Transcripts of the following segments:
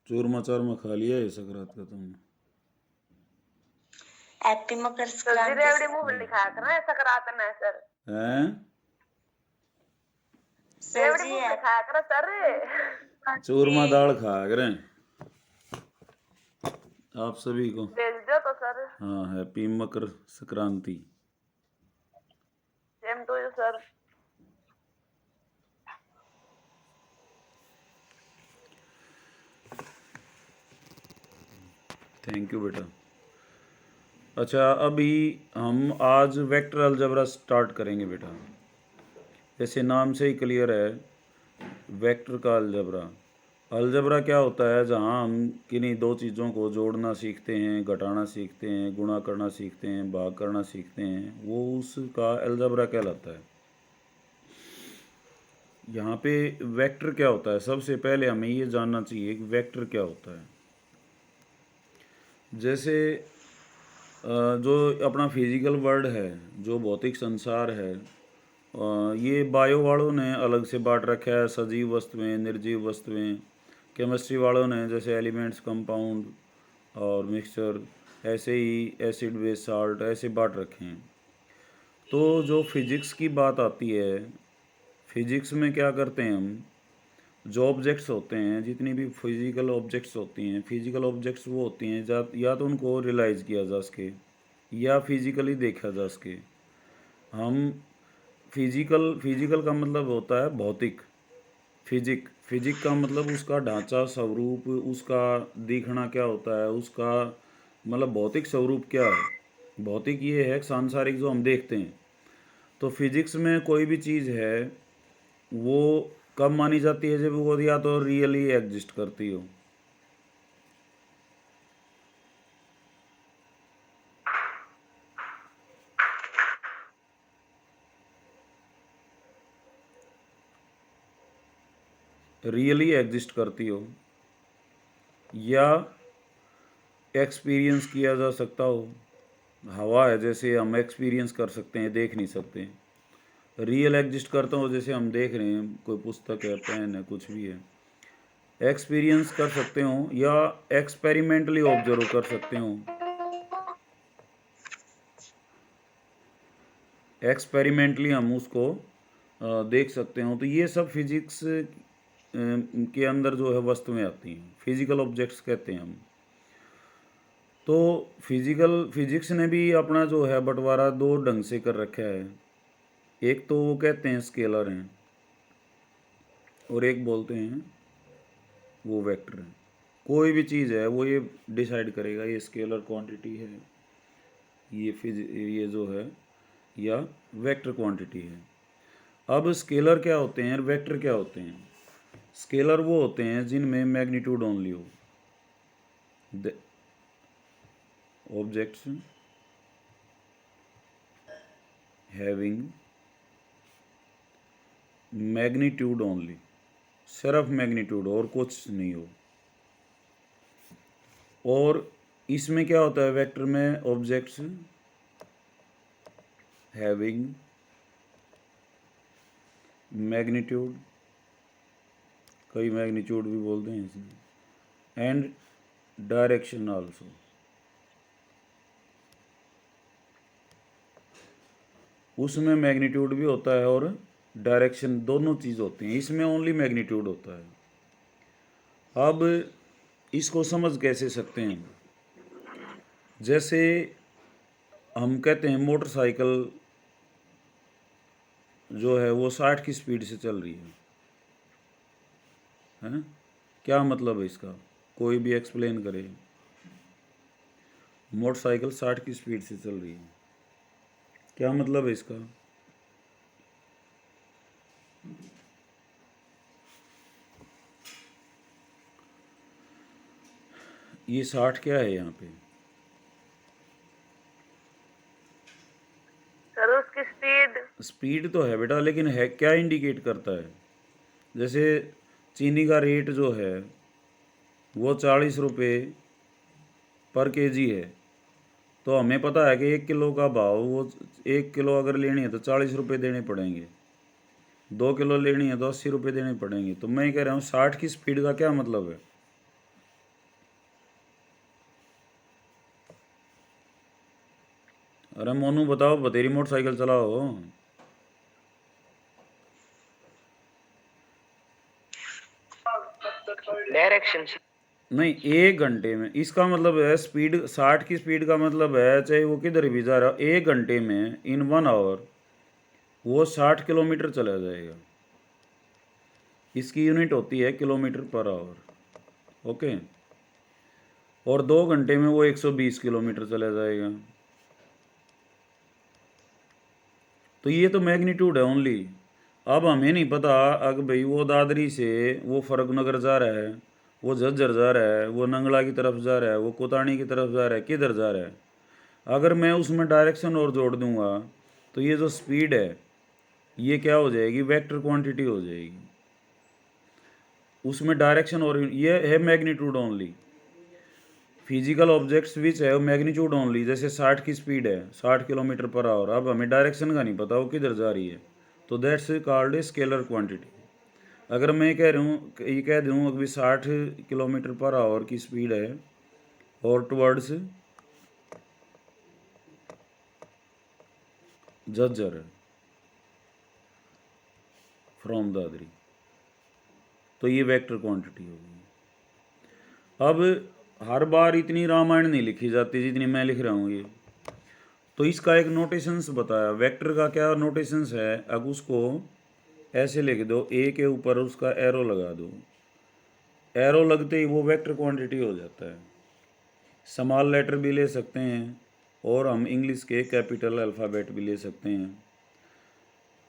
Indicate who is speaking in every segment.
Speaker 1: चूरमा चारमा खा लिया है सकरात का तुमने?
Speaker 2: हैप्पी मकर संक्रांति।
Speaker 3: रेवड़ी मूंगफली खाया करना ऐसा कराते ना सर।
Speaker 1: हैं?
Speaker 3: रेवड़ी मूंगफली खाया करो सर।
Speaker 1: चूरमा दाल खाया करें आप सभी को।
Speaker 3: भेज दो तो सर।
Speaker 1: हाँ, happy Makar Sankranti.
Speaker 3: Same to you sir.
Speaker 1: Thank you बेटा। अच्छा, अभी हम आज वेक्टर अलजेब्रा स्टार्ट करेंगे बेटा। जैसे नाम से ही क्लियर है, वेक्टर का अलजेब्रा। अलजेब्रा क्या होता है? जहाँ हम किन्हीं दो चीज़ों को जोड़ना सीखते हैं, घटाना सीखते हैं, गुणा करना सीखते हैं, भाग करना सीखते हैं, वो उसका अलजेब्रा कहलाता है। यहाँ पे वेक्टर क्या होता है? सबसे पहले हमें ये जानना चाहिए कि वेक्टर क्या होता है। जैसे जो अपना फिजिकल वर्ल्ड है, जो भौतिक संसार है, ये बायो वालों ने अलग से बांट रखा है, सजीव वस्तुएं, निर्जीव वस्तुएं। केमिस्ट्री वालों ने जैसे एलिमेंट्स, कंपाउंड और मिक्सचर, ऐसे ही एसिड, बेस, साल्ट, ऐसे बांट रखे हैं। तो जो फिजिक्स की बात आती है, फिजिक्स में क्या करते हैं हम? जो ऑब्जेक्ट्स होते हैं, जितनी भी फिजिकल ऑब्जेक्ट्स होती हैं, फिजिकल ऑब्जेक्ट्स वो होती हैं या तो उनको रियलाइज़ किया जा सके या फिजिकली देखा जा सके। हम फिजिकल का मतलब होता है भौतिक। फिजिक का मतलब उसका ढांचा, स्वरूप, उसका दिखना क्या होता है, उसका मतलब भौतिक स्वरूप क्या है। भौतिक ये है सांसारिक जो हम देखते हैं। तो फिजिक्स में कोई भी चीज़ है वो कब मानी जाती है? जब वो या तो रियली एग्जिस्ट करती हो। रियली एग्जिस्ट करती हो या एक्सपीरियंस किया जा सकता हो। हवा है, जैसे हम एक्सपीरियंस कर सकते हैं, देख नहीं सकते। रियल एग्जिस्ट करता हो, जैसे हम देख रहे हैं, कोई पुस्तक है, पेन है, कुछ भी है। एक्सपीरियंस कर सकते हो या एक्सपेरिमेंटली ऑब्जर्व कर सकते हो। एक्सपेरिमेंटली हम उसको देख सकते हो। तो ये सब फिजिक्स के अंदर जो है वस्तुएं आती हैं, फिजिकल ऑब्जेक्ट्स कहते हैं हम। तो फिजिक्स ने भी अपना जो है बंटवारा दो ढंग से कर रखा है। एक तो वो कहते हैं स्केलर हैं और एक बोलते हैं वो वेक्टर हैं। कोई भी चीज़ है वो ये डिसाइड करेगा ये स्केलर क्वांटिटी है, ये जो है, या वेक्टर क्वांटिटी है। अब स्केलर क्या होते हैं और वेक्टर क्या होते हैं? स्केलर वो होते हैं जिनमें मैग्नीट्यूड ओनली हो। ऑब्जेक्ट्स हैविंग मैग्नीट्यूड ओनली, सिर्फ मैग्नीट्यूड और कुछ नहीं हो। और इसमें क्या होता है वेक्टर में? ऑब्जेक्ट्स हैविंग मैग्नीट्यूड, कई मैग्नीट्यूड भी बोलते हैं इसमें, एंड डायरेक्शन आल्सो। उसमें मैग्नीट्यूड भी होता है और डायरेक्शन, दोनों चीज़ होती हैं। इसमें ओनली मैग्नीट्यूड होता है। अब इसको समझ कैसे सकते हैं? जैसे हम कहते हैं मोटरसाइकिल जो है वो 60 की स्पीड से चल रही है। क्या मतलब है इसका? कोई भी एक्सप्लेन करे। मोटरसाइकिल 60 की स्पीड से चल रही है, क्या मतलब है इसका? ये 60 क्या है यहाँ पे?
Speaker 3: सर उसकी
Speaker 1: स्पीड तो है बेटा, लेकिन है क्या इंडिकेट करता है? जैसे चीनी का रेट जो है वो 40 रुपये पर केजी है। तो हमें पता है कि 1 किलो का भाव, वो 1 किलो अगर लेनी है तो 40 रुपये देने पड़ेंगे, 2 किलो लेनी है तो 80 रुपये देने पड़ेंगे। तो मैं कह रहा हूँ 60 की स्पीड का क्या मतलब है? अरे मोनू बताओ, बतेरी मोटरसाइकिल चलाओ।
Speaker 3: डायरेक्शन
Speaker 1: नहीं, 1 घंटे में, इसका मतलब है स्पीड 60 की स्पीड का मतलब है चाहे वो किधर भी जा रहा हो, 1 घंटे में इन 1 आवर वो 60 किलोमीटर चला जाएगा। इसकी यूनिट होती है किलोमीटर पर आवर। ओके। और 2 घंटे में वो 120 किलोमीटर चला जाएगा। तो ये तो मैग्नीट्यूड है ओनली। अब हमें नहीं पता अगर भाई वो दादरी से वो फर्रुखनगर जा रहा है, वो झज्जर जा रहा है, वो नंगला की तरफ जा रहा है, वो कोताणी की तरफ जा रहा है, किधर जा रहा है। अगर मैं उसमें डायरेक्शन और जोड़ दूंगा तो ये जो स्पीड है ये क्या हो जाएगी, वेक्टर क्वांटिटी हो जाएगी। उसमें डायरेक्शन और ये है magnitude only. Physical objects which है मैग्नीट्यूड ओनली। जैसे 60 की स्पीड है, 60 किलोमीटर पर आवर। अब हमें डायरेक्शन का नहीं पता वो किधर जा रही है, तो that's called a scalar quantity. अगर मैं कह रहा हूँ, ये कह दूँ अभी 60 किलोमीटर पर आवर की स्पीड है और टुवर्ड्स झज्जर फ्रॉम दादरी, तो ये वेक्टर क्वांटिटी होगी। अब हर बार इतनी रामायण नहीं लिखी जाती जितनी मैं लिख रहा हूँ ये। तो इसका एक नोटेशंस बताया, वेक्टर का क्या नोटेशंस है। अब उसको ऐसे लिख दो, ए के ऊपर उसका एरो लगा दो। एरो लगते ही वो वेक्टर क्वांटिटी हो जाता है। स्मॉल लेटर भी ले सकते हैं और हम इंग्लिश के कैपिटल अल्फ़ाबेट भी ले सकते हैं।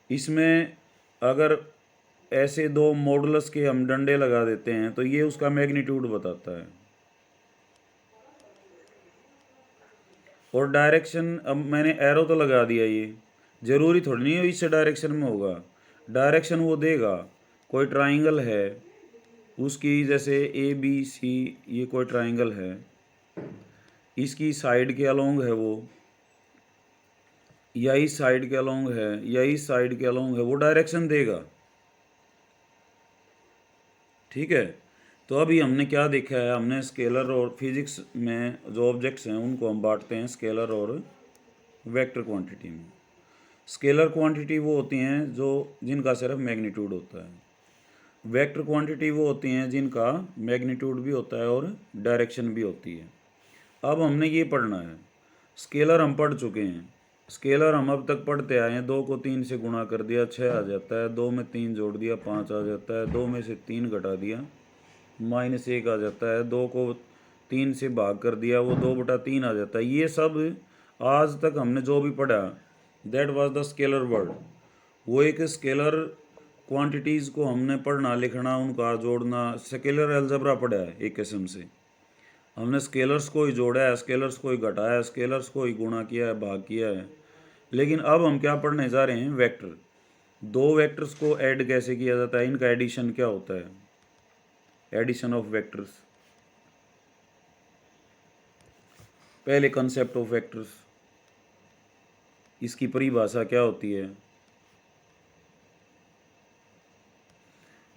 Speaker 1: इसमें अगर ऐसे दो मॉडुलस के हम डंडे लगा देते हैं तो ये उसका मैग्नीट्यूड बताता है। और डायरेक्शन, अब मैंने एरो तो लगा दिया, ये ज़रूरी थोड़ी नहीं है इससे डायरेक्शन में होगा। डायरेक्शन वो देगा। कोई ट्राइंगल है उसकी, जैसे ए बी सी, ये कोई ट्राइंगल है, इसकी साइड के अलोंग है वो, या इस साइड के अलोंग है, या इस साइड के अलोंग है, वो डायरेक्शन देगा। ठीक है। तो अभी हमने क्या देखा है, हमने स्केलर और फिजिक्स में जो ऑब्जेक्ट्स हैं उनको हम बांटते हैं स्केलर और वेक्टर क्वांटिटी में। स्केलर क्वांटिटी वो होती हैं जो जिनका सिर्फ मैग्नीट्यूड होता है। वेक्टर क्वांटिटी वो होती हैं जिनका मैग्नीट्यूड भी होता है और डायरेक्शन भी होती है। अब हमने ये पढ़ना है। स्केलर हम पढ़ चुके हैं। स्केलर हम अब तक पढ़ते आए हैं। 2 को 3 से गुणा कर दिया 6 आ जाता है, 2 में 3 जोड़ दिया 5 आ जाता है, 2 में से 3 घटा दिया -1 आ जाता है, 2 को 3 से भाग कर दिया वो 2/3 आ जाता है। ये सब आज तक हमने जो भी पढ़ा that was the scalar word. वो एक स्केलर क्वांटिटीज़ को हमने पढ़ना लिखना उनका जोड़ना, स्केलर अलजेब्रा पढ़ा है एक किस्म से। हमने स्केलर्स को ही जोड़ा है, स्केलर्स को ही घटाया, स्केलर्स को ही गुणा किया है, भाग किया है। लेकिन अब हम क्या पढ़ने जा रहे हैं, वेक्टर। दो वेक्टर्स को ऐड कैसे किया जाता है, इनका एडिशन क्या होता है, एडिशन ऑफ वेक्टर्स। पहले कंसेप्ट ऑफ वेक्टर्स, इसकी परिभाषा क्या होती है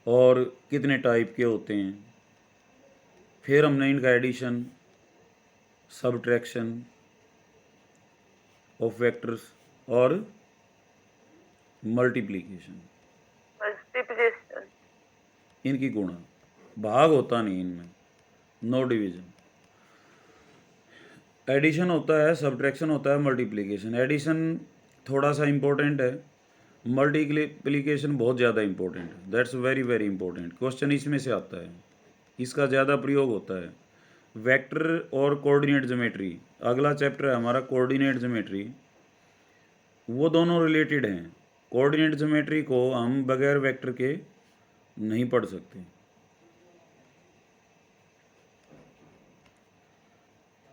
Speaker 1: और कितने टाइप के होते हैं। फिर हमने इनका एडिशन, सबट्रैक्शन ऑफ वेक्टर्स और मल्टीप्लिकेशन,
Speaker 3: मल्टीप्लिकेशन,
Speaker 1: इनकी गुणा। भाग होता नहीं इनमें, नो डिवीजन। एडिशन होता है, सब्ट्रैक्शन होता है, मल्टीप्लिकेशन। एडिशन थोड़ा सा इम्पोर्टेंट है, मल्टीप्लिकेशन बहुत ज़्यादा इम्पोर्टेंट है। That's very very important. Question इसमें से आता है, इसका ज़्यादा प्रयोग होता है। वेक्टर और कोऑर्डिनेट ज्योमेट्री, अगला चैप्टर है हमारा कोऑर्डिनेट ज्योमेट्री। वो दोनों रिलेटेड हैं। कोऑर्डिनेट ज्योमेट्री को हम बगैर वेक्टर के नहीं पढ़ सकते।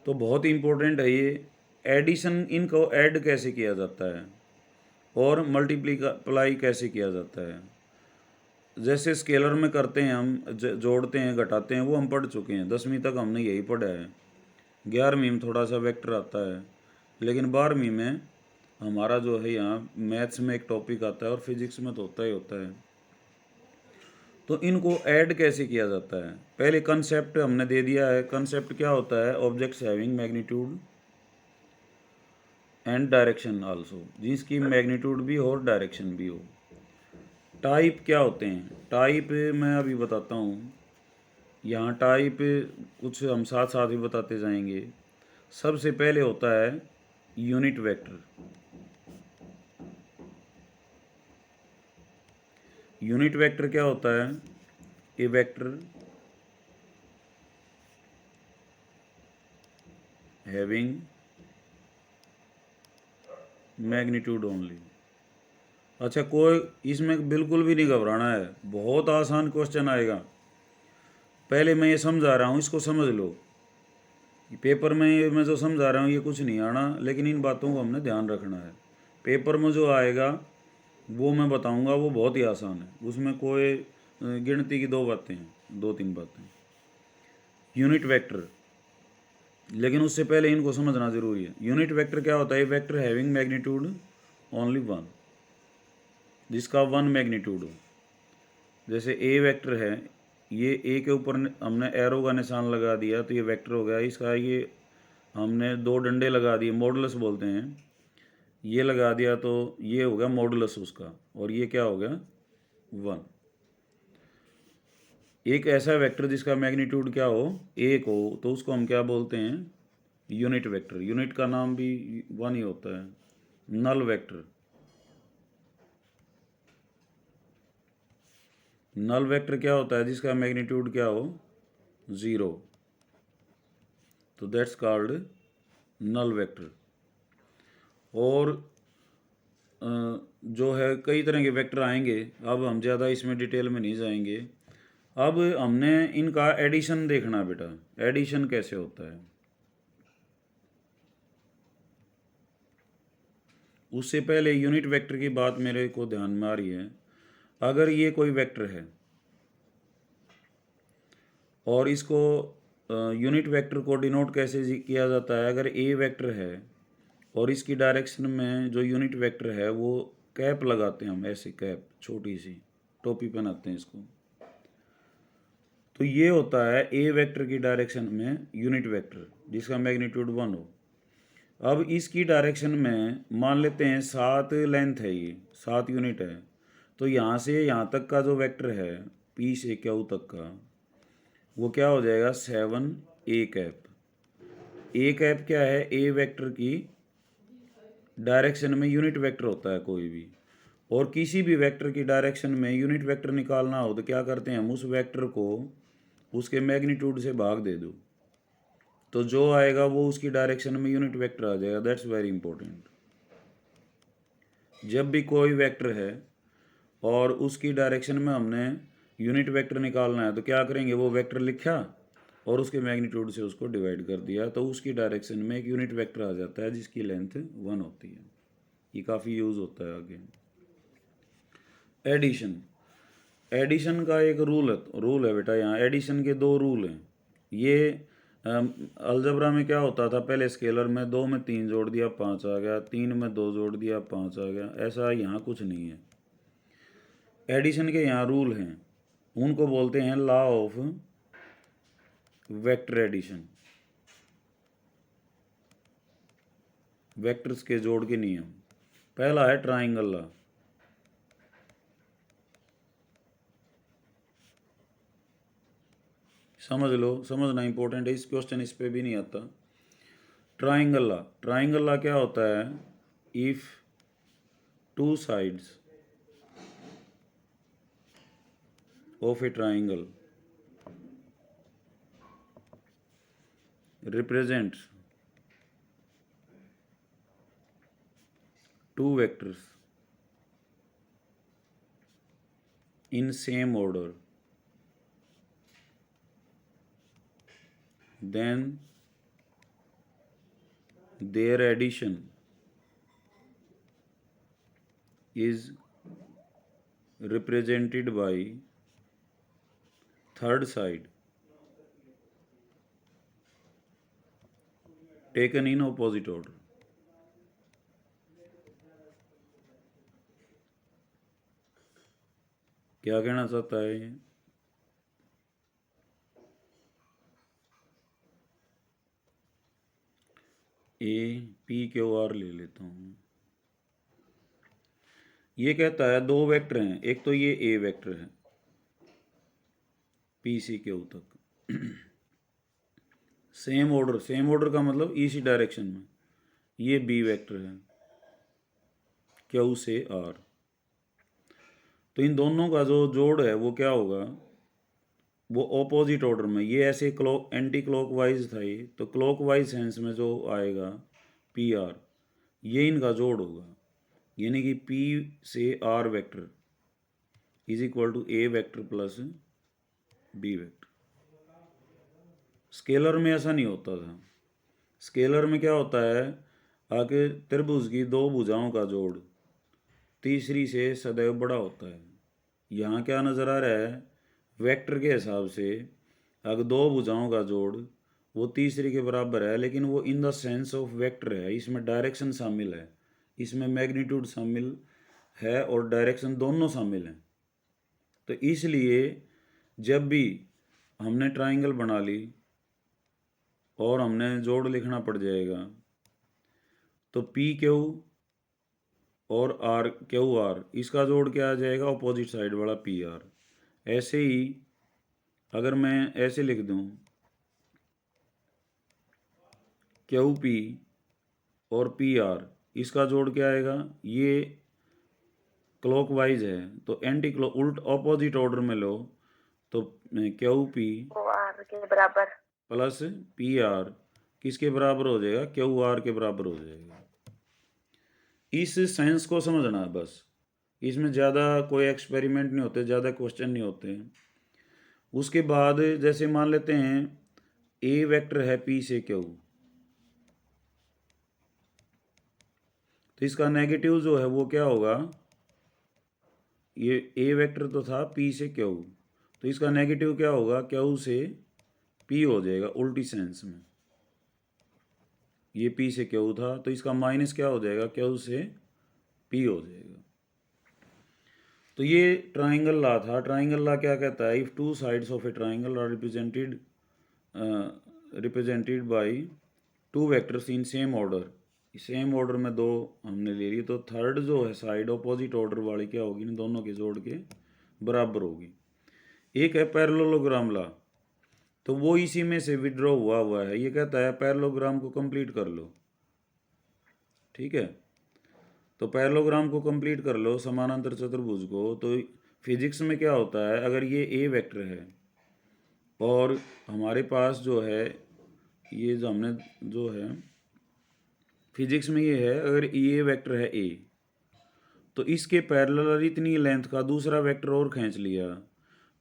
Speaker 1: तो बहुत इम्पोर्टेंट है ये। एडिशन, इनको ऐड कैसे किया जाता है और मल्टीप्लाई कैसे किया जाता है। जैसे स्केलर में करते हैं हम, जोड़ते हैं घटाते हैं, वो हम पढ़ चुके हैं, 10वीं तक हमने यही पढ़ा है। 11वीं में थोड़ा सा वेक्टर आता है, लेकिन 12वीं में हमारा जो है यहाँ मैथ्स में एक टॉपिक आता है और फिजिक्स में तो होता ही होता है। तो इनको ऐड कैसे किया जाता है, पहले कंसेप्ट हमने दे दिया है। कंसेप्ट क्या होता है, objects having magnitude and direction also, जिसकी मैग्नीट्यूड भी हो और डायरेक्शन भी हो। टाइप क्या होते हैं? टाइप मैं अभी बताता हूँ। यहाँ टाइप कुछ हम साथ साथ ही बताते जाएंगे। सबसे पहले होता है यूनिट वेक्टर। यूनिट वेक्टर क्या होता है? ए वेक्टर हैविंग मैग्नीट्यूड ओनली। अच्छा, कोई इसमें बिल्कुल भी नहीं घबराना है, बहुत आसान क्वेश्चन आएगा। पहले मैं ये समझा रहा हूँ, इसको समझ लो। पेपर में ये मैं जो समझा रहा हूँ ये कुछ नहीं आना, लेकिन इन बातों को हमने ध्यान रखना है। पेपर में जो आएगा वो मैं बताऊँगा, वो बहुत ही आसान है। उसमें कोई गिनती की दो बातें हैं, दो तीन बातें। यूनिट वेक्टर, लेकिन उससे पहले इनको समझना ज़रूरी है। यूनिट वेक्टर क्या होता है? Vector having magnitude only one, जिसका वन मैग्नीट्यूड हो। जैसे ए वेक्टर है, ये ए के ऊपर हमने एरो का निशान लगा दिया तो ये वेक्टर हो गया। इसका ये हमने दो डंडे लगा दिए, मॉडुलस बोलते हैं, ये लगा दिया तो ये हो गया मॉडुलस उसका, और ये क्या हो गया? वन। एक ऐसा वेक्टर जिसका मैग्नीट्यूड क्या हो? एक हो, तो उसको हम क्या बोलते हैं? Unit vector. यूनिट का नाम भी वन ही होता है। नल वेक्टर, नल वेक्टर क्या होता है? जिसका मैग्नीट्यूड क्या हो? ज़ीरो, तो दैट्स कॉल्ड नल वेक्टर। और जो है कई तरह के वेक्टर आएंगे, अब हम ज़्यादा इसमें डिटेल में नहीं जाएंगे। अब हमने इनका एडिशन देखना बेटा। एडिशन कैसे होता है? उससे पहले यूनिट वेक्टर की बात मेरे को ध्यान में आ रही है। अगर ये कोई वेक्टर है और इसको यूनिट वेक्टर को डिनोट कैसे किया जाता है? अगर ए वेक्टर है और इसकी डायरेक्शन में जो यूनिट वेक्टर है वो कैप लगाते हैं हम, ऐसे कैप, छोटी सी टोपी पहनाते हैं इसको, तो ये होता है ए वेक्टर की डायरेक्शन में यूनिट वेक्टर जिसका मैग्नीट्यूड वन हो। अब इसकी डायरेक्शन में मान लेते हैं 7 लेंथ है, ये 7 यूनिट है, तो यहाँ से यहाँ तक का जो वेक्टर है पी से क्यू तक का, वो क्या हो जाएगा? 7 ए कैप। ए कैप क्या है? ए वेक्टर की डायरेक्शन में यूनिट वेक्टर होता है कोई भी। और किसी भी वेक्टर की डायरेक्शन में यूनिट वेक्टर निकालना हो तो क्या करते हैं हम? उस वेक्टर को उसके मैग्नीट्यूड से भाग दे दो, तो जो आएगा वो उसकी डायरेक्शन में यूनिट वेक्टर आ जाएगा। That's very important. जब भी कोई वेक्टर है और उसकी डायरेक्शन में हमने यूनिट वेक्टर निकालना है तो क्या करेंगे? वो वेक्टर लिखा और उसके मैग्नीट्यूड से उसको डिवाइड कर दिया, तो उसकी डायरेक्शन में एक यूनिट वेक्टर आ जाता है जिसकी लेंथ वन होती है। ये काफ़ी यूज़ होता है आगे। एडिशन, एडिशन का एक रूल है बेटा। यहाँ एडिशन के दो रूल हैं। ये अलजबरा में क्या होता था? पहले स्केलर में 2 में 3 जोड़ दिया 5 आ गया, 3 में 2 जोड़ दिया 5 आ गया। ऐसा यहाँ कुछ नहीं है। एडिशन के यहाँ रूल हैं, उनको बोलते हैं law of vector addition, vectors के जोड़ के नियम। पहला है ट्राइंगल लॉ। समझ लो, समझना इंपॉर्टेंट है, इस क्वेश्चन इस पे भी नहीं आता। ट्राइंगल लॉ, ट्राइंगल लॉ क्या होता है? If two sides of a triangle represents two vectors in same order, then their addition is represented by third side taken in opposite order। क्या कहना चाहता है ये? ए पी क्यू आर ले लेता हूँ। ये कहता है दो वेक्टर हैं, एक तो ये ए वेक्टर है पी से क्यू तक, सेम ऑर्डर का मतलब इसी डायरेक्शन में। ये बी वेक्टर है क्यू से आर। तो इन दोनों का जो जोड़ है वो क्या होगा, वो ऑपोजिट ऑर्डर में। ये ऐसे एंटी क्लॉकवाइज था ये, तो क्लॉकवाइज सेंस में जो आएगा पी आर, ये इनका जोड़ होगा। यानी कि पी से R vector is equal to A vector plus B vector. Scalar में ऐसा नहीं होता था। स्केलर में क्या होता है, आगे त्रिभुज की दो भुजाओं का जोड़ तीसरी से सदैव बड़ा होता है। यहाँ क्या नज़र आ रहा है, वेक्टर के हिसाब से अगर दो भुजाओं का जोड़ वो तीसरी के बराबर है, लेकिन वो in the sense of vector है, इसमें डायरेक्शन शामिल है, इसमें मैग्नीट्यूड शामिल है और डायरेक्शन दोनों शामिल हैं। तो इसलिए जब भी हमने ट्राइंगल बना ली और हमने जोड़ लिखना पड़ जाएगा, तो पी क्यू और आर क्यू आर, इसका जोड़ क्या आ जाएगा, ऑपोजिट साइड वाला पी आर। ऐसे ही अगर मैं ऐसे लिख दूं क्यू पी और पी आर, इसका जोड़ क्या आएगा, ये क्लॉकवाइज है तो एंटी क्लॉक उल्ट ऑपोजिट ऑर्डर में लो, तो क्यू पी
Speaker 3: वो आर के बराबर।
Speaker 1: प्लस पी आर किसके बराबर हो जाएगा, क्यू आर के बराबर हो जाएगा। इस साइंस को समझना है बस, इसमें ज़्यादा कोई एक्सपेरिमेंट नहीं होते, ज़्यादा क्वेश्चन नहीं होते। उसके बाद जैसे मान लेते हैं ए वेक्टर है पी से क्यू, तो इसका नेगेटिव जो है वो क्या होगा, ये ए वेक्टर तो था पी से क्यू, तो इसका नेगेटिव क्या होगा, क्यू से पी हो जाएगा उल्टी सेंस में। ये पी से क्यू था तो इसका माइनस क्या हो जाएगा, क्यू से पी हो जाएगा। तो ये ट्राइंगल लॉ था। ट्राइंगल लॉ क्या कहता है, if two sides of a triangle are represented by two vectors in same order, same order में दो हमने ले ली, तो थर्ड जो है साइड ऑपोजिट ऑर्डर वाली क्या होगी, इन दोनों के जोड़ के बराबर होगी। एक है पैरेललोग्राम लॉ, तो वो इसी में से विड्रॉ हुआ है। ये कहता है पैरेललोग्राम को कंप्लीट कर लो, ठीक है। तो पैरेललोग्राम को कंप्लीट कर लो, समानांतर चतुर्भुज को। तो फिजिक्स में क्या होता है, अगर ये ए वेक्टर है और हमारे पास जो है ये जो हमने जो है फिजिक्स में ये है, अगर ये वेक्टर है ए, तो इसके पैरेलल इतनी लेंथ का दूसरा वेक्टर और खींच लिया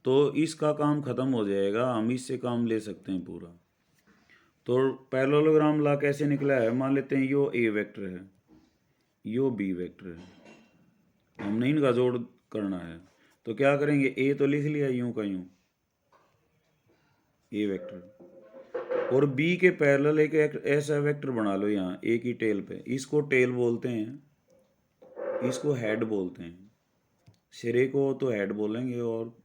Speaker 1: तो इसका काम ख़त्म हो जाएगा, हम इससे काम ले सकते हैं पूरा। तो पैरेललोग्राम लॉ कैसे निकला है, मान लेते हैं यो ए वेक्टर है, यो बी वेक्टर है, हमने इनका जोड़ करना है। तो क्या करेंगे, ए तो लिख लिया यूं का यूं ए वेक्टर, और बी के पैरेलल एक ऐसा वेक्टर बना लो यहाँ ए की टेल पे, इसको टेल बोलते हैं, इसको हेड बोलते हैं। सिरे को तो हेड बोलेंगे और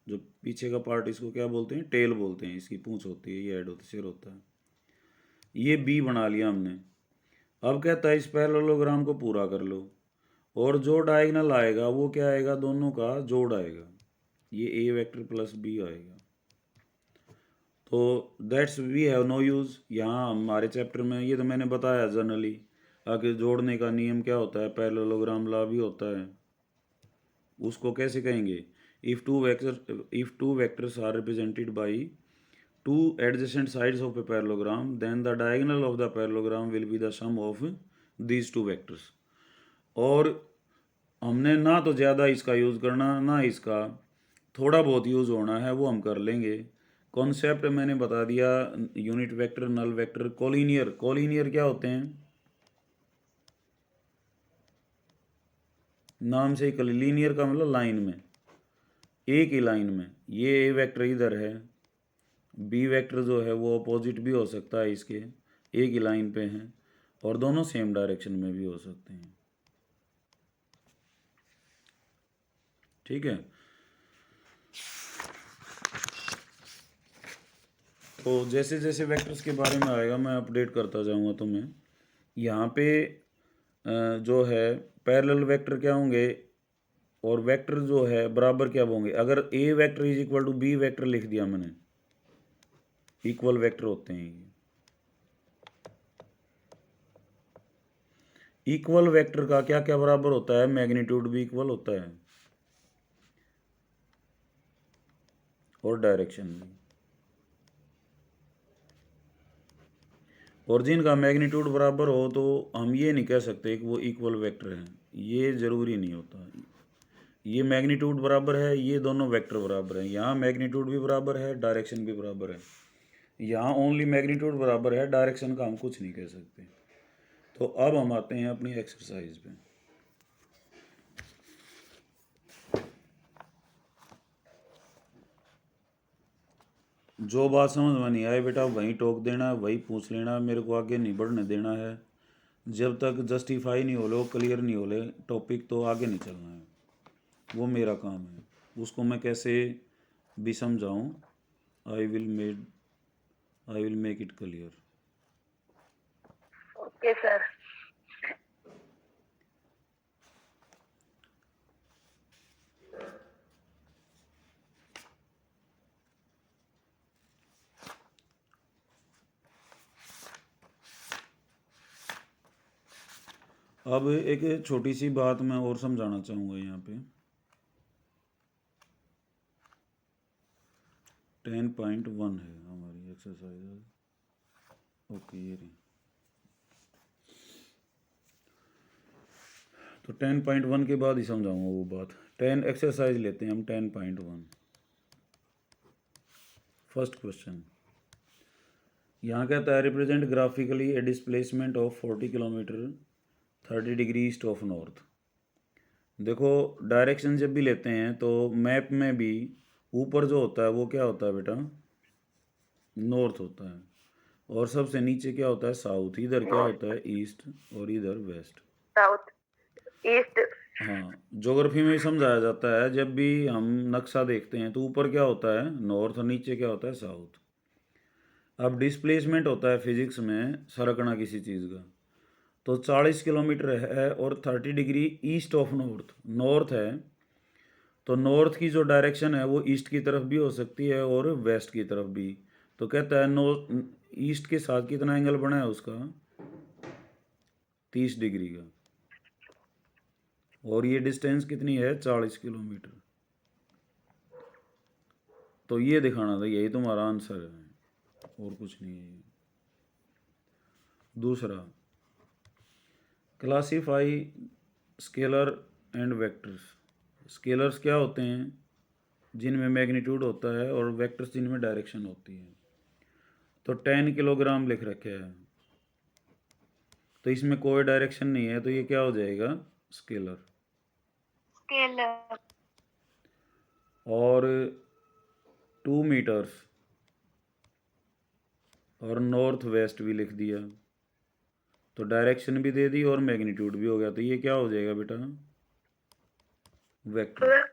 Speaker 1: जो पीछे का पार्ट इसको क्या बोलते हैं, टेल बोलते हैं। इसकी पूंछ होती है, ये हेड होता है, सिर होता है। ये बी बना लिया हमने। अब कहता है इस पैरेललोग्राम को पूरा कर लो और जो डायगोनल आएगा वो क्या आएगा, दोनों का जोड़ आएगा, ये ए वेक्टर प्लस बी आएगा। तो that's we have no use. यहाँ हमारे चैप्टर में ये तो मैंने बताया जनरली, आगे जोड़ने का नियम क्या होता है, पैरेललोग्राम लॉ भी होता है। उसको कैसे कहेंगे, if two vectors are represented by two adjacent sides of a parallelogram then the diagonal of the parallelogram will be the sum of these two vectors. और हमने ना तो ज़्यादा इसका यूज़ करना, ना इसका थोड़ा बहुत यूज़ होना है, वो हम कर लेंगे। कॉन्सेप्ट मैंने बता दिया, unit vector, null vector, collinear. Collinear क्या होते हैं, नाम से ही लीनियर का मतलब लाइन में, एक ही लाइन में। ये ए वेक्टर इधर है, बी वेक्टर जो है वो अपोजिट भी हो सकता है इसके, एक ही लाइन पे हैं, और दोनों सेम डायरेक्शन में भी हो सकते हैं, ठीक है। तो जैसे जैसे वेक्टर्स के बारे में आएगा मैं अपडेट करता जाऊंगा तुम्हें। यहाँ पे जो है पैरेलल वेक्टर क्या होंगे और वेक्टर जो है बराबर क्या होंगे। अगर a vector is equal to B vector लिख दिया मैंने, इक्वल वेक्टर होते हैं ये। इक्वल वेक्टर का क्या क्या बराबर होता है, मैग्नीट्यूड भी इक्वल होता है और डायरेक्शन भी। और जिनका मैग्नीट्यूड बराबर हो तो हम ये नहीं कह सकते कि वो इक्वल वेक्टर हैं, ये ज़रूरी नहीं होता। ये मैग्नीट्यूड बराबर है, ये दोनों वेक्टर बराबर हैं। यहाँ मैग्नीट्यूड भी बराबर है, डायरेक्शन भी बराबर है। यहाँ ओनली मैग्नीट्यूड बराबर है, डायरेक्शन का हम कुछ नहीं कह सकते। तो अब हम आते हैं अपनी एक्सरसाइज पे। जो बात समझ में नहीं आए बेटा वहीं टोक देना, वही पूछ लेना, मेरे को आगे नहीं बढ़ने देना है। जब तक जस्टिफाई नहीं हो लो, क्लियर नहीं हो ले टॉपिक, तो आगे नहीं चलना है। वो मेरा काम है, उसको मैं कैसे भी समझाऊं। I will make it clear.
Speaker 3: Okay sir.
Speaker 1: अब एक छोटी सी बात मैं और समझाना चाहूँगा यहाँ पे। 10.1 है हमारी एक्सरसाइज। ओके, ये रही। तो 10.1 के बाद ही समझाऊंगा वो बात। 10 एक्सरसाइज लेते हैं हम। 10.1 फर्स्ट क्वेश्चन यहाँ कहता है represent graphically A displacement of 40 kilometre 30 degree east of north. देखो डायरेक्शन जब भी लेते हैं तो मैप में भी ऊपर जो होता है वो क्या होता है बेटा, नॉर्थ होता है, और सबसे नीचे क्या होता है, साउथ। इधर क्या होता है, ईस्ट, और इधर वेस्ट।
Speaker 3: South east.
Speaker 1: हाँ, ज्योग्राफी में भी समझाया जाता है, जब भी हम नक्शा देखते हैं तो ऊपर क्या होता है, नॉर्थ, और नीचे क्या होता है, साउथ। अब डिस्प्लेसमेंट होता है फिजिक्स में सरकना किसी चीज़ का। तो 40 किलोमीटर है और 30 degree east of north, north है, तो नॉर्थ की जो डायरेक्शन है वो ईस्ट की तरफ भी हो सकती है और वेस्ट की तरफ भी। तो कहता है नॉर्थ ईस्ट के साथ कितना एंगल बना है उसका, 30 डिग्री का, और ये डिस्टेंस कितनी है, 40 किलोमीटर। तो ये दिखाना था, यही तुम्हारा आंसर है और कुछ नहीं है। दूसरा, classify scalar and vectors. Scalars क्या होते हैं, जिनमें मैग्नीट्यूड होता है, और वेक्टर्स जिनमें डायरेक्शन होती है। तो 10 किलोग्राम लिख रखे हैं, तो इसमें कोई डायरेक्शन नहीं है, तो ये क्या हो जाएगा, स्केलर।
Speaker 2: स्केलर।
Speaker 1: और 2 मीटर्स और नॉर्थ वेस्ट भी लिख दिया, तो डायरेक्शन भी दे दी और मैग्नीट्यूड भी हो गया, तो ये क्या हो जाएगा बेटा, वेक्टर।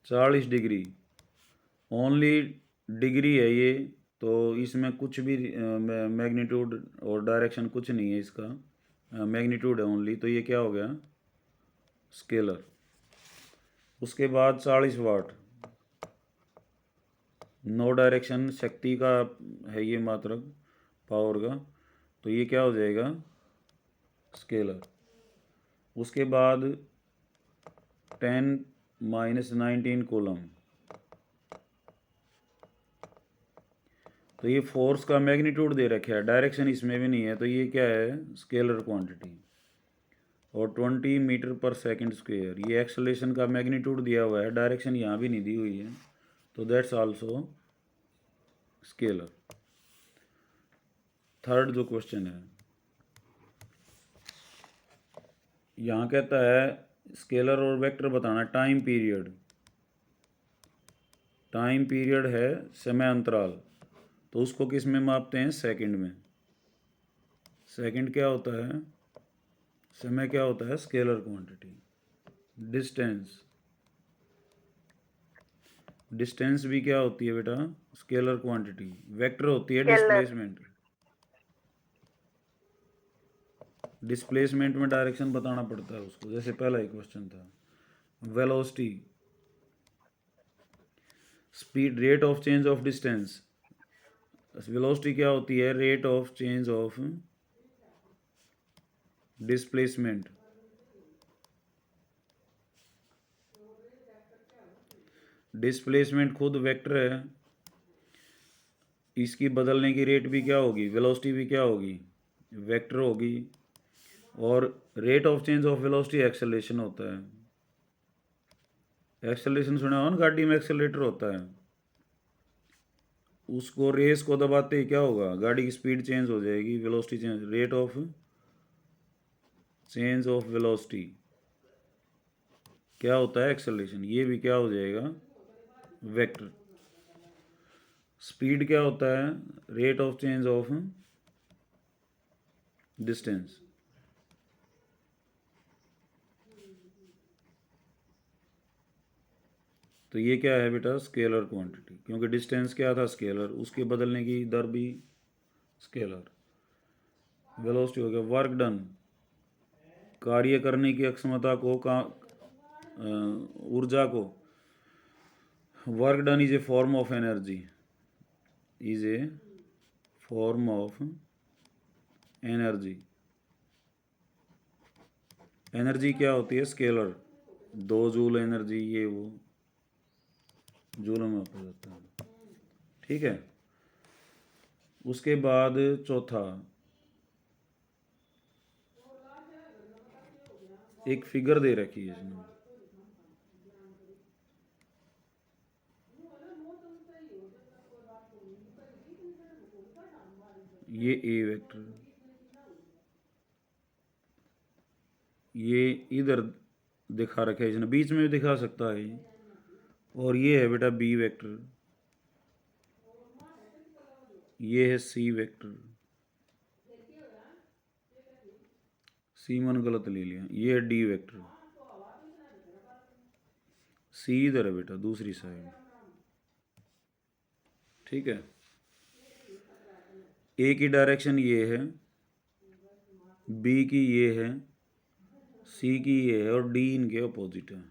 Speaker 1: 40 डिग्री ओनली डिग्री है ये, तो इसमें कुछ भी मैग्नीट्यूड और डायरेक्शन कुछ नहीं है इसका, मैग्नीट्यूड है ओनली, तो ये क्या हो गया, स्केलर। उसके बाद 40 वाट, नो डायरेक्शन, शक्ति का है ये मात्रक, पावर का, तो ये क्या हो जाएगा, स्केलर। उसके बाद 10-19 कूलम, तो ये फोर्स का मैग्नीट्यूड दे रखा है, डायरेक्शन इसमें भी नहीं है, तो ये क्या है, स्केलर क्वांटिटी। और 20 मीटर पर सेकंड स्क्वेयर, ये एक्सेलरेशन का मैग्नीट्यूड दिया हुआ है, डायरेक्शन यहाँ भी नहीं दी हुई है, तो दैट्स आल्सो स्केलर। थर्ड जो क्वेश्चन है, यहाँ कहता है स्केलर और वेक्टर बताना, टाइम पीरियड। टाइम पीरियड है समय अंतराल, तो उसको किस में मापते हैं, सेकंड में। सेकंड क्या होता है, समय क्या होता है, स्केलर क्वांटिटी। डिस्टेंस, डिस्टेंस भी क्या होती है बेटा, स्केलर क्वांटिटी। वेक्टर होती है
Speaker 3: स्केलर।
Speaker 1: डिस्प्लेसमेंट। डिस्प्लेसमेंट में डायरेक्शन बताना पड़ता है उसको, जैसे पहला एक क्वेश्चन था। Velocity, speed, rate of change of distance. Velocity क्या होती है? Rate of change of displacement. Displacement खुद वेक्टर है, इसकी बदलने की रेट भी क्या होगी? वेलोसिटी भी क्या होगी? वेक्टर होगी। और rate of change of velocity acceleration होता है। एक्सेलरेशन सुना हो ना, गाड़ी में एक्सेलरेटर होता है, उसको रेस को दबाते ही क्या होगा? गाड़ी की स्पीड चेंज हो जाएगी, velocity change. Rate of change of velocity क्या होता है? एक्सेलरेशन। ये भी क्या हो जाएगा? वेक्टर। स्पीड क्या होता है? Rate of change of distance. तो ये क्या है बेटा? स्केलर क्वांटिटी, क्योंकि डिस्टेंस क्या था? स्केलर, उसके बदलने की दर भी स्केलर। वेलोसिटी हो गया। वर्क डन, कार्य करने की अक्षमता को ऊर्जा को। Work done is a form of energy, is a form of energy. Energy क्या होती है? स्केलर। 2 जूल एनर्जी, ये वो जूल में हो जाता है। ठीक है। उसके बाद चौथा, एक फिगर दे रखी है इसमें, ये ए वेक्टर, ये इधर दिखा रखा है इसने, बीच में भी दिखा सकता है ये। और ये है बेटा बी वेक्टर, ये है सी वेक्टर। सी मन गलत ले लिया, ये है डी वेक्टर। सी इधर है बेटा, दूसरी साइड। ठीक है। ए की डायरेक्शन ये है, बी की ये है, सी की ये है, और डी इनके अपोजिट है।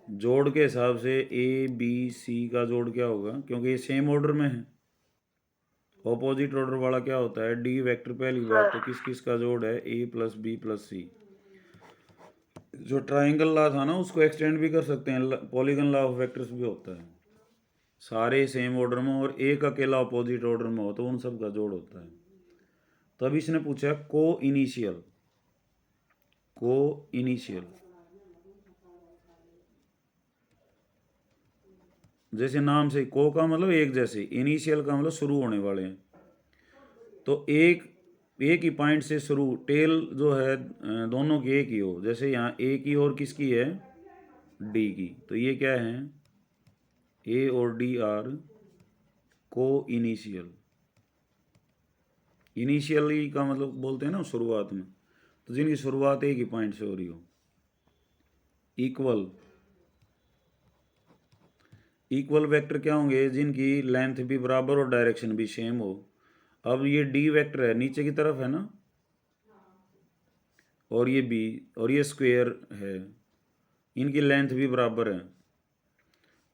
Speaker 1: जोड़ के हिसाब से ए बी सी का जोड़ क्या होगा? क्योंकि ये सेम ऑर्डर में है। ऑपोजिट ऑर्डर वाला क्या होता है? D vector. पहली बात तो किस किस का जोड़ है? ए प्लस बी प्लस सी। जो ट्राइंगल लॉ था ना, उसको एक्सटेंड भी कर सकते हैं, पॉलीगन लॉ ऑफ वेक्टर्स भी होता है। सारे सेम ऑर्डर में और एक अकेला अपोजिट ऑर्डर में हो तो उन सब का जोड़ होता है। तब इसने पूछा को इनिशियल। को इनिशियल, जैसे नाम से, को का मतलब एक जैसे, इनिशियल का मतलब शुरू होने वाले हैं। तो एक ही पॉइंट से शुरू, टेल जो है दोनों की एक ही हो। जैसे यहाँ ए की और किसकी है? डी की। तो ये क्या है? ए और डी आर को इनिशियल। इनिशियली का मतलब बोलते हैं ना शुरुआत में, तो जिनकी शुरुआत एक ही पॉइंट से हो रही हो। इक्वल, इक्वल वेक्टर क्या होंगे? जिनकी लेंथ भी बराबर और डायरेक्शन भी सेम हो। अब ये डी वेक्टर है, नीचे की तरफ है ना, और ये बी, और ये स्क्वायर है, इनकी लेंथ भी बराबर है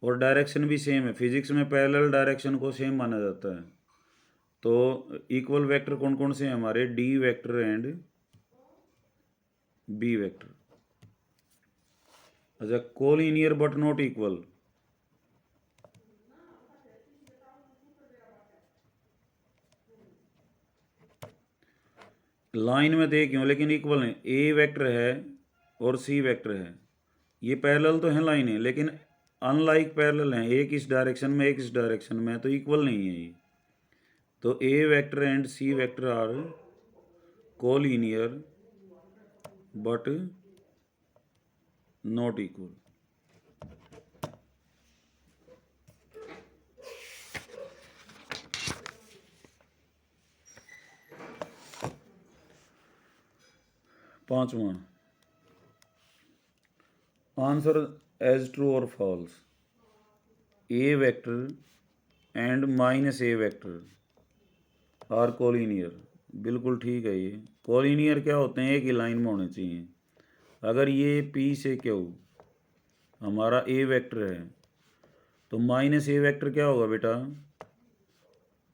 Speaker 1: और डायरेक्शन भी सेम है। फिजिक्स में पैरेलल डायरेक्शन को सेम माना जाता है। तो इक्वल वेक्टर कौन कौन से हैं हमारे? D vector and b vector. अच्छा, collinear but not equal. Line में देख क्यों, लेकिन इक्वल है। ए वेक्टर है और सी वेक्टर है, ये पैरेलल तो है लाइन है, लेकिन अनलाइक पैरेलल हैं, एक इस डायरेक्शन में एक इस डायरेक्शन में, तो इक्वल नहीं है ये। तो a vector and c vector are collinear but not equal. पांचवा, आंसर एज ट्रू और false. A vector and minus a vector are collinear. बिल्कुल ठीक है। ये कोलिनियर क्या होते हैं, एक ही लाइन में होने चाहिए। अगर ये पी से क्यू हमारा ए वेक्टर है तो माइनस ए वेक्टर क्या होगा बेटा,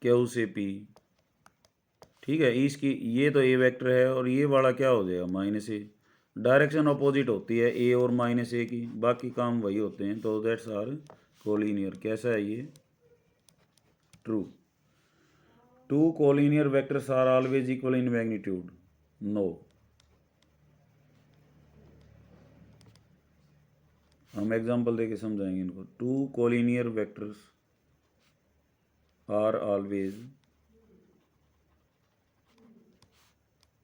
Speaker 1: क्यू से पी। ठीक है, इसकी ये तो ए वेक्टर है और ये वाला क्या हो जाएगा, माइनस ए। डायरेक्शन अपोजिट होती है ए और माइनस ए की, बाकी काम वही होते हैं। तो दैट्स आर कोलिनियर। कैसा है ये, true. Two collinear vectors are always equal in magnitude, no. हम एग्जांपल देके समझाएंगे इनको। Two collinear vectors are always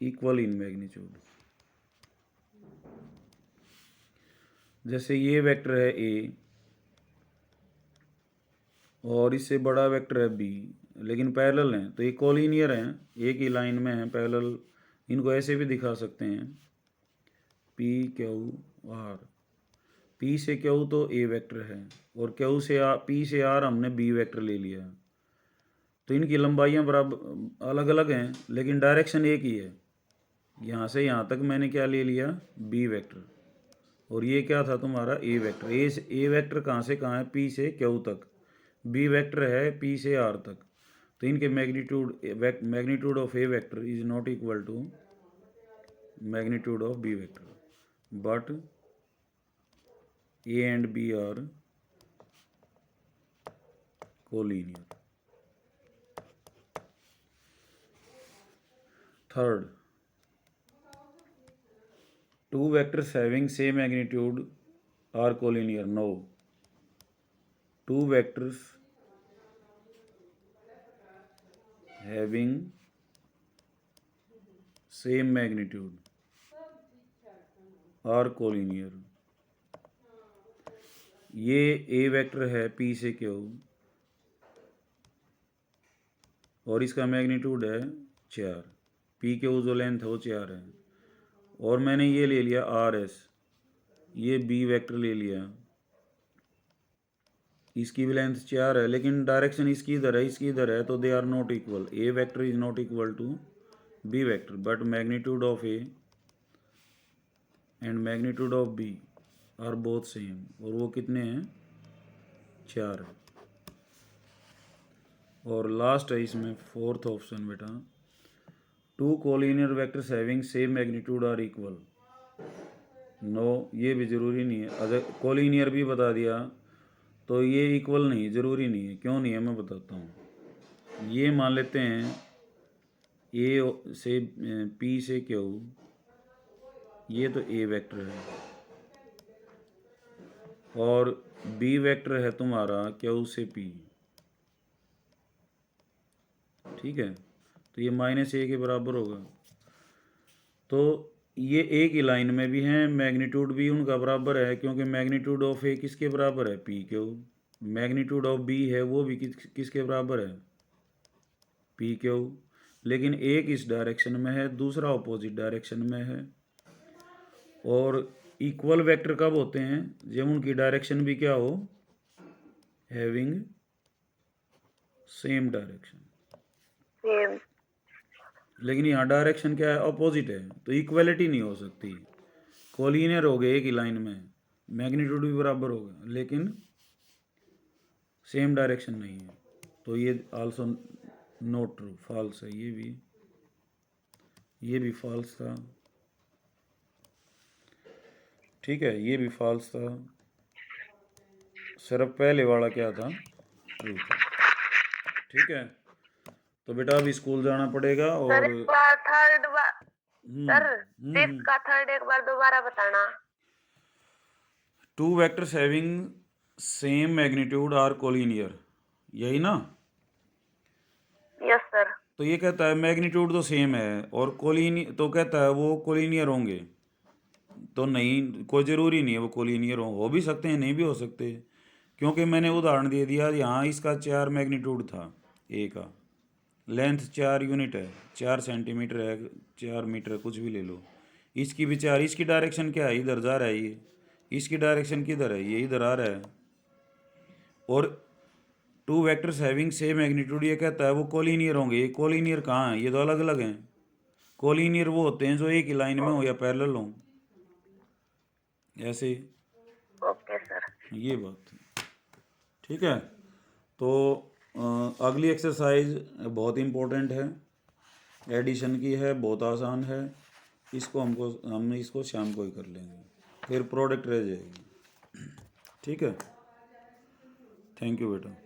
Speaker 1: equal in magnitude. जैसे ये वेक्टर है ए और इससे बड़ा वेक्टर है बी, लेकिन पैरेलल हैं, तो ये कोलिनियर हैं, एक ही लाइन में हैं, पैरेलल। इनको ऐसे भी दिखा सकते हैं, पी क्यू आर। पी से क्यू तो ए वेक्टर है और क्यू से पी से आर हमने बी वेक्टर ले लिया। तो इनकी लंबाइयाँ बराबर अलग अलग हैं लेकिन डायरेक्शन एक ही है। यहाँ से यहाँ तक मैंने क्या ले लिया, बी वेक्टर, और ये क्या था तुम्हारा ए वेक्टर। ए वेक्टर कहाँ से कहाँ है, पी से क्यू तक। बी वेक्टर है पी से आर तक। तो इनके magnitude of A vector is not equal to magnitude of B vector, but A and B are collinear. Third, two vectors having same magnitude are collinear, no. Two vectors having same magnitude are collinear। ये a vector है p से q और इसका magnitude है 4, p q जो length है वो 4 है, और मैंने ये ले लिया आर एस, ये बी वेक्टर ले लिया, इसकी भी लेंथ 4 है लेकिन डायरेक्शन इसकी इधर है इसकी इधर है, तो they are not equal. A vector is not equal to B vector, but magnitude of A and magnitude of B are both same, और वो कितने हैं, 4 है। और लास्ट है इसमें फोर्थ ऑप्शन बेटा, two collinear vectors having same magnitude are equal, no. ये भी ज़रूरी नहीं है, अगर कोलिनियर भी बता दिया तो ये इक्वल नहीं, ज़रूरी नहीं है। क्यों नहीं है मैं बताता हूँ। ये मान लेते हैं ए से पी से क्यू, ये तो ए वेक्टर है और बी वेक्टर है तुम्हारा क्यू से पी, ठीक है। तो ये माइनस ए के बराबर होगा। तो ये एक ही लाइन में भी हैं, मैग्नीट्यूड भी उनका बराबर है, क्योंकि मैग्नीट्यूड ऑफ ए किसके बराबर है, P Q. Magnitude of B है वो भी किसके बराबर है, पी क्यू। लेकिन एक इस डायरेक्शन में है, दूसरा ऑपोजिट डायरेक्शन में है। और इक्वल वेक्टर कब होते हैं, जब उनकी डायरेक्शन भी क्या हो, हैविंग सेम डायरेक्शन।
Speaker 3: सेम।
Speaker 1: लेकिन यहाँ डायरेक्शन क्या है, अपोजिट है, तो इक्वलिटी नहीं हो सकती। कोलिनियर हो गए एक ही लाइन में, मैग्नीट्यूड भी बराबर होगा लेकिन सेम डायरेक्शन नहीं है, तो ये आल्सो नॉट ट्रू, फॉल्स है। ये भी फॉल्स था, ठीक है, ये भी फॉल्स था। सिर्फ पहले वाला क्या था, ट्रू था। ठीक है, तो बेटा अभी स्कूल जाना पड़ेगा। और
Speaker 3: सर एक बार थर्ड बार, सर
Speaker 1: हम्म,
Speaker 3: फिफ्थ का थर्ड एक बार दोबारा बताना।
Speaker 1: Two vectors having same magnitude are collinear, यही ना।
Speaker 3: Yes sir.
Speaker 1: तो ये कहता है मैग्नीट्यूड तो सेम है और तो कहता है वो कोलिनियर होंगे, तो नहीं, कोई ज़रूरी नहीं है वो कोलिनियर हो भी सकते हैं, नहीं भी हो सकते, क्योंकि मैंने उदाहरण दे दिया। यहाँ इसका 4 मैग्नीट्यूड था, ए का लेंथ 4 यूनिट है, 4 सेंटीमीटर है, 4 मीटर है, कुछ भी ले लो। इसकी भी 4, इसकी डायरेक्शन क्या है, इधर जा रहा है ये, इसकी डायरेक्शन किधर है, ये इधर आ रहा है। और to vectors having same magnitude, ये कहता है वो कोलिनियर होंगे। ये कोलिनियर कहाँ है, ये तो अलग अलग हैं। कोलिनियर वो होते हैं जो एक ही लाइन में हो या पैरेलल हो, ऐसे
Speaker 3: ओके सर।
Speaker 1: ये बात है। ठीक है, तो अगली एक्सरसाइज बहुत इम्पोर्टेंट है, एडिशन की है, बहुत आसान है। इसको हम इसको शाम को ही कर लेंगे, फिर प्रोडक्ट रह जाएगी। ठीक है, थैंक यू बेटा।